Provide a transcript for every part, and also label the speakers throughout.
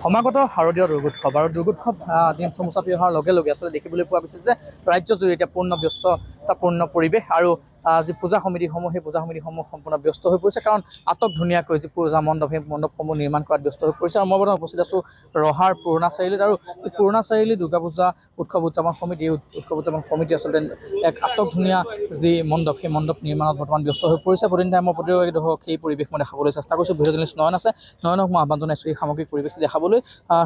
Speaker 1: সমাগত শাৰদীয় দুৰ্গোৎসৱ আৰু দুৰ্গোৎসৱ দিন চমুচাপি অহাৰ লগে লগে আচলতে দেখিবলৈ পোৱা গৈছে যে ৰাজ্যজুৰি এতিয়া পূৰ্ণ ব্যস্ততাপূৰ্ণ পৰিৱেশ আৰু যি পূজা সমিতিসমূহ সেই পূজা সমিতিসমূহ সম্পূৰ্ণ ব্যস্ত হৈ পৰিছে কাৰণ আটক ধুনীয়াকৈ যি পূজা মণ্ডপ সেই মণ্ডপসমূহ নিৰ্মাণ কৰাত ব্যস্ত হৈ পৰিছে আৰু মই বৰ্তমান উপস্থিত আছোঁ ৰহাৰ পুৰণা চাৰিআলিত আৰু এই পুৰণা চাৰিআলি দুৰ্গা পূজা উৎসৱ উদযাপন সমিতি উৎসৱ উদযাপন সমিতি আচলতে এক আটক ধুনীয়া যি মণ্ডপ সেই মণ্ডপ নিৰ্মাণত বৰ্তমান ব্যস্ত হৈ পৰিছে প্ৰতিদিন টাইমৰ প্ৰতিও ধৰক সেই পৰিৱেশ মই দেখাবলৈ চেষ্টা কৰিছোঁ ভিডিঅ' জাৰ্নেলিষ্ট নয়ন আছে নয়নক মই আহ্বান জনাইছোঁ এই সামগ্ৰিক পৰিৱেশটো দেখাবলৈ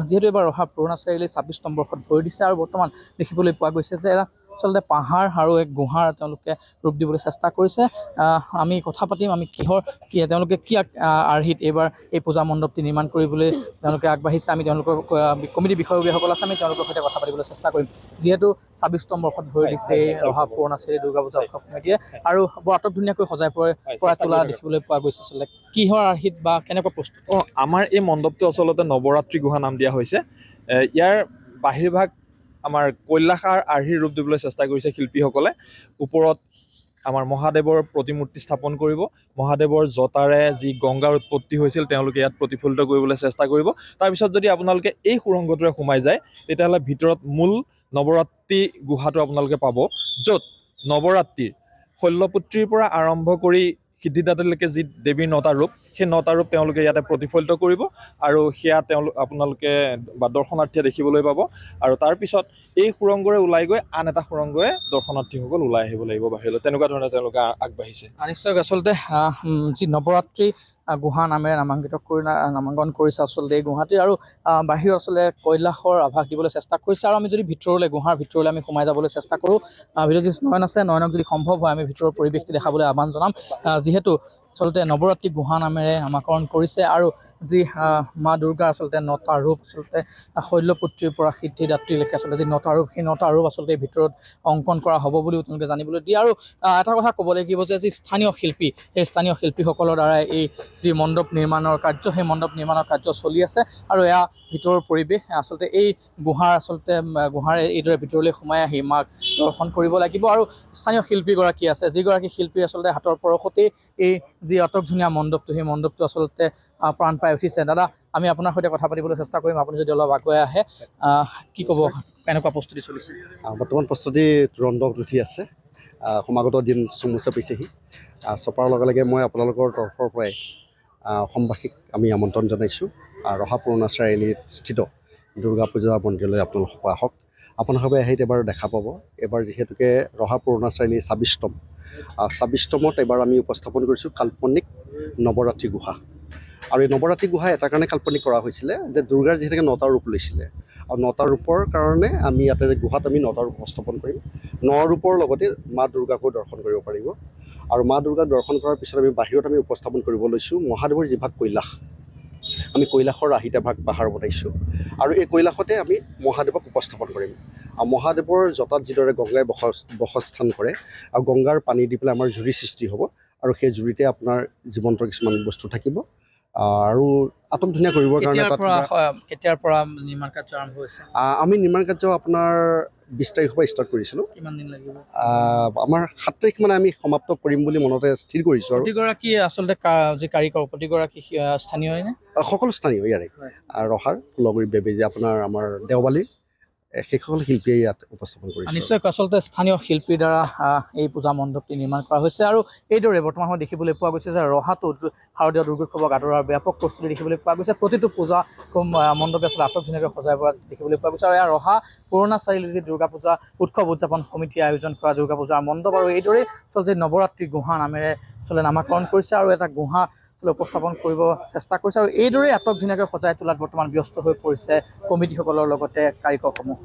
Speaker 1: যিহেতু এবাৰ ৰহা পুৰণা চাৰিআলি ২৬ নম্বৰ বৰ্ষত ভৰি দিছে আৰু বৰ্তমান দেখিবলৈ পোৱা গৈছে যে আচলতে পাহাৰ আৰু এক গুহাৰ তেওঁলোকে ৰূপ দিবলৈ চেষ্টা কৰিছে আমি কথা পাতিম আমি তেওঁলোকে কি আৰ্হিত এইবাৰ এই পূজা মণ্ডপটি নিৰ্মাণ কৰিবলৈ তেওঁলোকে আগবাঢ়িছে আমি তেওঁলোকৰ কমিটি বিষয়ববীয়াসকল আছে আমি তেওঁলোকৰ সৈতে কথা পাতিবলৈ চেষ্টা কৰিম যিহেতু ২৬ নম্বৰ বৰ্ষত ভৰি দিছে এই ৰহা পুৰণা চাৰিআলি দুৰ্গা পূজা উৎসৱ কমিটিয়ে আৰু বৰ আটক ধুনীয়াকৈ সজাই পৰা তোলা দেখিবলৈ পোৱা গৈছে আচলতে কিহৰ আৰ্হিত বা কেনেকুৱা প্ৰস্তুত
Speaker 2: আমাৰ এই মণ্ডপটো আচলতে নৱৰাত্ৰি গুহা নাম দিয়া হৈছে ইয়াৰ বাহিৰভাগ আমাৰ কৈলাশৰ আৰ্হিৰ ৰূপ দিবলৈ চেষ্টা কৰিছে শিল্পীসকলে ওপৰত আমাৰ মহাদেৱৰ প্ৰতিমূৰ্তি স্থাপন কৰিব মহাদেৱৰ জটাৰে যি গংগাৰ উৎপত্তি হৈছিল তেওঁলোকে ইয়াত প্ৰতিফলিত কৰিবলৈ চেষ্টা কৰিব তাৰপিছত যদি আপোনালোকে এই সুৰংগটোৰে সোমাই যায় তেতিয়াহ'লে ভিতৰত মূল নৱৰাত্ৰি গুহাটো আপোনালোকে পাব য'ত নৱৰাত্ৰিৰ শৈলপুত্ৰীৰ পৰা আৰম্ভ কৰি সিদ্ধিদাতালৈকে যি দেৱীৰ ৯টা ৰূপ সেই ৯টা ৰূপ তেওঁলোকে ইয়াতে প্ৰতিফলিত কৰিব আৰু সেয়া আপোনালোকে বা দৰ্শনাৰ্থীয়ে দেখিবলৈ পাব আৰু তাৰপিছত এই সুৰংগৰে ওলাই গৈ আন এটা সুৰংগৰে দৰ্শনাৰ্থীসকল ওলাই আহিব লাগিব বাহিৰলৈ তেনেকুৱা ধৰণে তেওঁলোকে আগবাঢ়িছে
Speaker 1: নিশ্চয় আচলতে যি নৱৰাত্ৰি গুহা নামেৰে নামাংকন কৰিছে আচলতে এই গুহাটি আৰু বাহিৰত আচলতে কৈলাশৰ আভাস দিবলৈ চেষ্টা কৰিছে আৰু আমি যদি গুহাৰ ভিতৰলৈ আমি সোমাই যাবলৈ চেষ্টা কৰোঁ ভিডিঅ' জাৰ্নেলিষ্ট নয়ন আছে নয়নক যদি সম্ভৱ হয় আমি ভিতৰৰ পৰিৱেশটি দেখাবলৈ আহ্বান জনাম যিহেতু আচলতে নৱৰাত্ৰি গুহা নামেৰে নামাকৰণ কৰিছে আৰু যি মা দুৰ্গাৰ আচলতে ৯টা ৰূপ আচলতে শৈলপুত্ৰীৰ পৰা সিদ্ধিদাত্ৰীলৈকে আচলতে যি ৯টা ৰূপ সেই 9টা ৰূপ আচলতে ভিতৰত অংকন কৰা হ'ব বুলিও তেওঁলোকে জানিবলৈ দিয়ে আৰু এটা কথা ক'ব লাগিব যে যি স্থানীয় শিল্পী সেই স্থানীয় শিল্পীসকলৰ দ্বাৰা এই যি মণ্ডপ নিৰ্মাণৰ কাৰ্য সেই মণ্ডপ নিৰ্মাণৰ কাৰ্য চলি আছে আৰু এয়া ভিতৰৰ পৰিৱেশ আচলতে এই গুহাৰে এইদৰে ভিতৰলৈ সোমাই আহি মাক দৰ্শন কৰিব লাগিব আৰু স্থানীয় শিল্পীগৰাকী আছে যিগৰাকী শিল্পী আচলতে হাতৰ পৰশতেই এই যি অটক ধুনীয়া মণ্ডপটো সেই মণ্ডপটো আচলতে প্ৰাণ পাই উঠিছে দাদা আমি আপোনাৰ সৈতে কথা পাতিবলৈ চেষ্টা কৰিম আপুনি যদি অলপ আগুৱাই আহে কি ক'ব কেনেকুৱা প্ৰস্তুতি চলিছে
Speaker 3: বৰ্তমান প্ৰস্তুতি ৰন্ধত উঠি আছে সমাগত দিন চমুচা পিছেহি চপাৰ লগে লগে মই আপোনালোকৰ তৰফৰ পৰাই অসমবাসীক আমি আমন্ত্ৰণ জনাইছোঁ ৰহা পুৰণা চাৰিআলিত স্থিত দুৰ্গা পূজা মন্দিৰলৈ আপোনালোক আহক আপোনালোকে আহি এবাৰ দেখা পাব এবাৰ যিহেতুকে ৰহা পুৰণা চাৰিআলি ২৬তমত এবাৰ আমি উপস্থাপন কৰিছোঁ কাল্পনিক নৱৰাত্ৰি গুহা আৰু এই নৱৰাত্ৰি গুহা এটা কাৰণে কাল্পনিক কৰা হৈছিলে যে দুৰ্গাৰ যিহেতুকে ৯টা ৰূপ লৈছিলে আৰু 9টা ৰূপৰ কাৰণে আমি ইয়াতে গুহাত আমি 9টা ৰূপ উপস্থাপন কৰিম ৯ ৰূপৰ লগতে মা দুৰ্গাকো দৰ্শন কৰিব পাৰিব আৰু মা দুৰ্গাক দৰ্শন কৰাৰ পিছত আমি বাহিৰত আমি উপস্থাপন কৰিব লৈছোঁ মহাদেৱৰ যিভাগ কৈলাশ আমি কৈলাশৰ ৮টা ভাগ পাহাৰ বনাইছোঁ আৰু এই কৈলাশতে আমি মহাদেৱক উপস্থাপন কৰিম আৰু মহাদেৱৰ জটাত যিদৰে গংগাই বসস্থান কৰে আৰু গংগাৰ পানী দি পেলাই আমাৰ জুৰি সৃষ্টি হ'ব আৰু সেই জুৰিতে আপোনাৰ জীৱন্ত কিছুমান বস্তু থাকিব আৰু আটক ধুনীয়া কৰিবৰ কাৰণে
Speaker 1: কেতিয়াৰ পৰা নিৰ্মাণ কাৰ্য আৰম্ভ হৈছে
Speaker 3: আমি নিৰ্মাণ কাৰ্য আপোনাৰ ২০ তাৰিখৰ পৰা ষ্টাৰ্ট কৰিছিলোঁ
Speaker 1: কিমান দিন লাগিব
Speaker 3: আমাৰ ৭ তাৰিখ মানে আমি সমাপ্ত কৰিম বুলি মনতে স্থিৰ কৰিছোঁ আৰু
Speaker 1: প্ৰতিগৰাকী আচলতে যি কাৰিকৰ প্ৰতিগৰাকী স্থানীয়
Speaker 3: সকলো স্থানীয় ইয়াৰে ৰহাৰ লগৰী বেবেজী আপোনাৰ আমাৰ দেওবালীৰ সেইসকল শিল্পীয়ে ইয়াত উপস্থাপন কৰিছে
Speaker 1: নিশ্চয় আচলতে স্থানীয় শিল্পীৰ দ্বাৰা এই পূজা মণ্ডপটি নিৰ্মাণ কৰা হৈছে আৰু এইদৰে বৰ্তমান সময়ত দেখিবলৈ পোৱা গৈছে যে ৰহাটোত শাৰদীয় দুৰ্গোৎসৱক আদৰাৰ ব্যাপক প্ৰস্তুতি দেখিবলৈ পোৱা গৈছে প্ৰতিটো পূজা মণ্ডপে আচলতে আটক ধুনীয়াকৈ সজাই পৰা দেখিবলৈ পোৱা গৈছে আৰু এয়া ৰহা পুৰণা চাৰিআলি যি দুৰ্গা পূজা উৎসৱ উদযাপন সমিতিয়ে আয়োজন কৰা দুৰ্গা পূজাৰ মণ্ডপ আৰু এইদৰেই আচলতে নৱৰাত্ৰি গুহা নামেৰে আচলতে নামাকৰণ কৰিছে আৰু এটা গুহা উপস্থাপন কৰিব চেষ্টা কৰিছে আৰু এইদৰেই আটক ধুনীয়াকৈ সজাই তোলাত বৰ্তমান ব্যস্ত হৈ পৰিছে কমিটিসকলৰ লগতে কাৰিকৰসমূহ